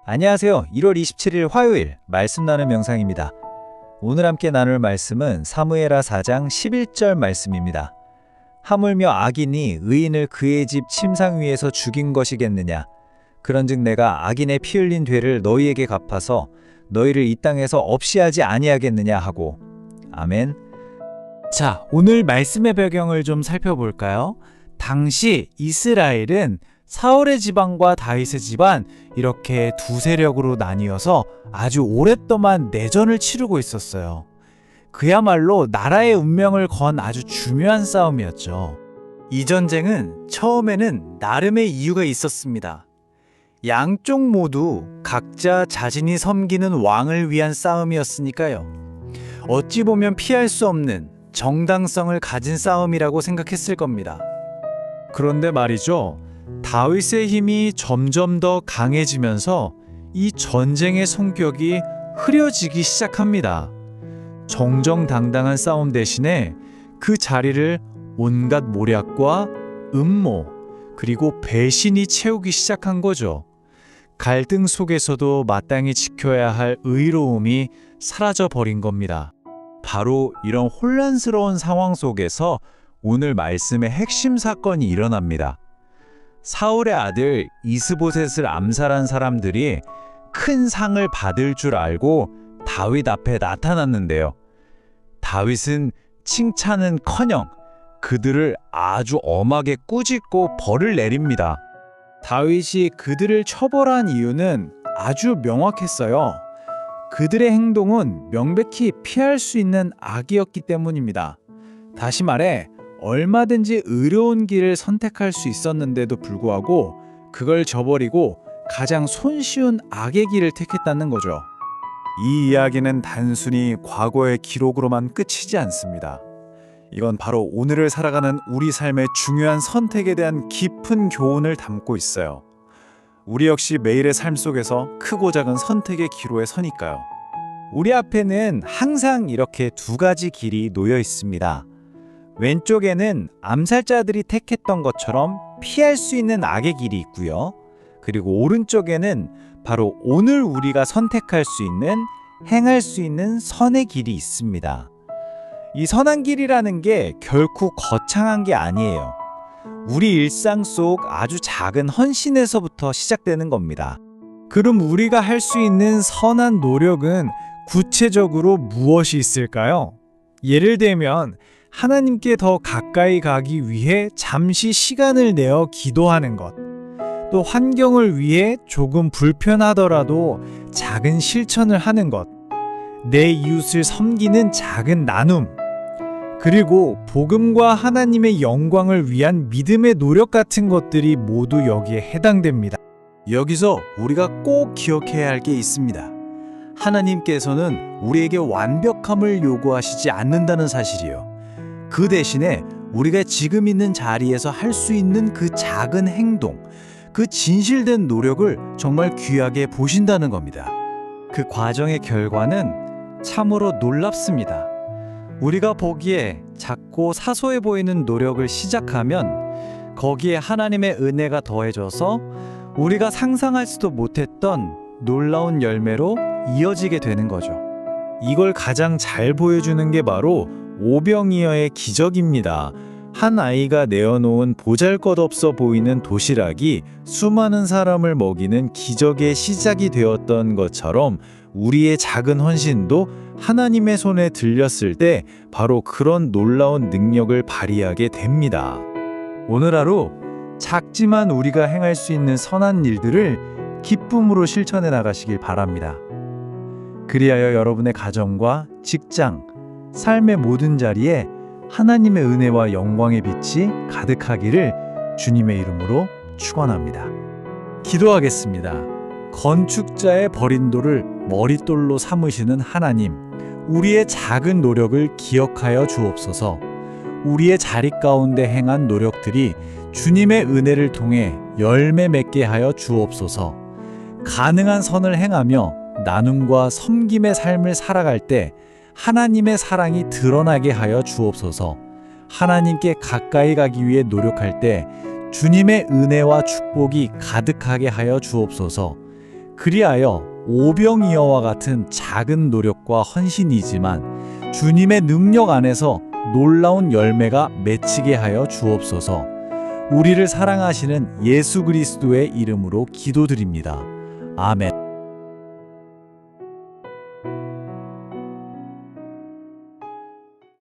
안녕하세요. 1월 27일 화요일 말씀 나눌 명상입니다. 오늘 함께 나눌 말씀은 사무엘하 4장 11절 말씀입니다. 하물며 악인이 의인을 그의 집 침상 위에서 죽인 것이겠느냐. 그런즉 내가 악인의 피 흘린 죄를 너희에게 갚아서 너희를 이 땅에서 없이 하지 아니하겠느냐 하고. 아멘. 자, 오늘 말씀의 배경을 좀 살펴볼까요? 당시 이스라엘은 사울의 지방과 다윗의 집안 이렇게 두 세력으로 나뉘어서 아주 오랫동안 내전을 치르고 있었어요. 그야말로 나라의 운명을 건 아주 중요한 싸움이었죠. 이 전쟁은 처음에는 나름의 이유가 있었습니다. 양쪽 모두 각자 자신이 섬기는 왕을 위한 싸움이었으니까요. 어찌 보면 피할 수 없는 정당성을 가진 싸움이라고 생각했을 겁니다. 그런데 말이죠. 다윗의 힘이 점점 더 강해지면서 이 전쟁의 성격이 흐려지기 시작합니다. 정정당당한 싸움 대신에 그 자리를 온갖 모략과 음모, 그리고 배신이 채우기 시작한 거죠. 갈등 속에서도 마땅히 지켜야 할 의로움이 사라져 버린 겁니다. 바로 이런 혼란스러운 상황 속에서 오늘 말씀의 핵심 사건이 일어납니다. 사울의 아들 이스보셋을 암살한 사람들이 큰 상을 받을 줄 알고 다윗 앞에 나타났는데요. 다윗은 칭찬은커녕 그들을 아주 엄하게 꾸짖고 벌을 내립니다. 다윗이 그들을 처벌한 이유는 아주 명확했어요. 그들의 행동은 명백히 피할 수 있는 악이었기 때문입니다. 다시 말해 얼마든지 의로운 길을 선택할 수 있었는데도 불구하고 그걸 저버리고 가장 손쉬운 악의 길을 택했다는 거죠. 이 이야기는 단순히 과거의 기록으로만 끝이지 않습니다. 이건 바로 오늘을 살아가는 우리 삶의 중요한 선택에 대한 깊은 교훈을 담고 있어요. 우리 역시 매일의 삶 속에서 크고 작은 선택의 기로에 서니까요. 우리 앞에는 항상 이렇게 두 가지 길이 놓여 있습니다. 왼쪽에는 암살자들이 택했던 것처럼 피할 수 있는 악의 길이 있고요. 그리고 오른쪽에는 바로 오늘 우리가 선택할 수 있는, 행할 수 있는 선의 길이 있습니다. 이 선한 길이라는 게 결코 거창한 게 아니에요. 우리 일상 속 아주 작은 헌신에서부터 시작되는 겁니다. 그럼 우리가 할 수 있는 선한 노력은 구체적으로 무엇이 있을까요? 예를 들면 하나님께 더 가까이 가기 위해 잠시 시간을 내어 기도하는 것, 또 환경을 위해 조금 불편하더라도 작은 실천을 하는 것, 내 이웃을 섬기는 작은 나눔, 그리고 복음과 하나님의 영광을 위한 믿음의 노력 같은 것들이 모두 여기에 해당됩니다. 여기서 우리가 꼭 기억해야 할 게 있습니다. 하나님께서는 우리에게 완벽함을 요구하시지 않는다는 사실이요. 그 대신에 우리가 지금 있는 자리에서 할 수 있는 그 작은 행동, 그 진실된 노력을 정말 귀하게 보신다는 겁니다. 그 과정의 결과는 참으로 놀랍습니다. 우리가 보기에 작고 사소해 보이는 노력을 시작하면 거기에 하나님의 은혜가 더해져서 우리가 상상할 수도 못했던 놀라운 열매로 이어지게 되는 거죠. 이걸 가장 잘 보여주는 게 바로 오병이어의 기적입니다. 한 아이가 내어놓은 보잘것없어 보이는 도시락이 수많은 사람을 먹이는 기적의 시작이 되었던 것처럼 우리의 작은 헌신도 하나님의 손에 들렸을 때 바로 그런 놀라운 능력을 발휘하게 됩니다. 오늘 하루 작지만 우리가 행할 수 있는 선한 일들을 기쁨으로 실천해 나가시길 바랍니다. 그리하여 여러분의 가정과 직장, 삶의 모든 자리에 하나님의 은혜와 영광의 빛이 가득하기를 주님의 이름으로 축원합니다. 기도하겠습니다. 건축자의 버린 돌을 머릿돌로 삼으시는 하나님, 우리의 작은 노력을 기억하여 주옵소서. 우리의 자리 가운데 행한 노력들이 주님의 은혜를 통해 열매 맺게 하여 주옵소서. 가능한 선을 행하며 나눔과 섬김의 삶을 살아갈 때 하나님의 사랑이 드러나게 하여 주옵소서. 하나님께 가까이 가기 위해 노력할 때 주님의 은혜와 축복이 가득하게 하여 주옵소서. 그리하여 오병이어와 같은 작은 노력과 헌신이지만 주님의 능력 안에서 놀라운 열매가 맺히게 하여 주옵소서. 우리를 사랑하시는 예수 그리스도의 이름으로 기도드립니다. 아멘.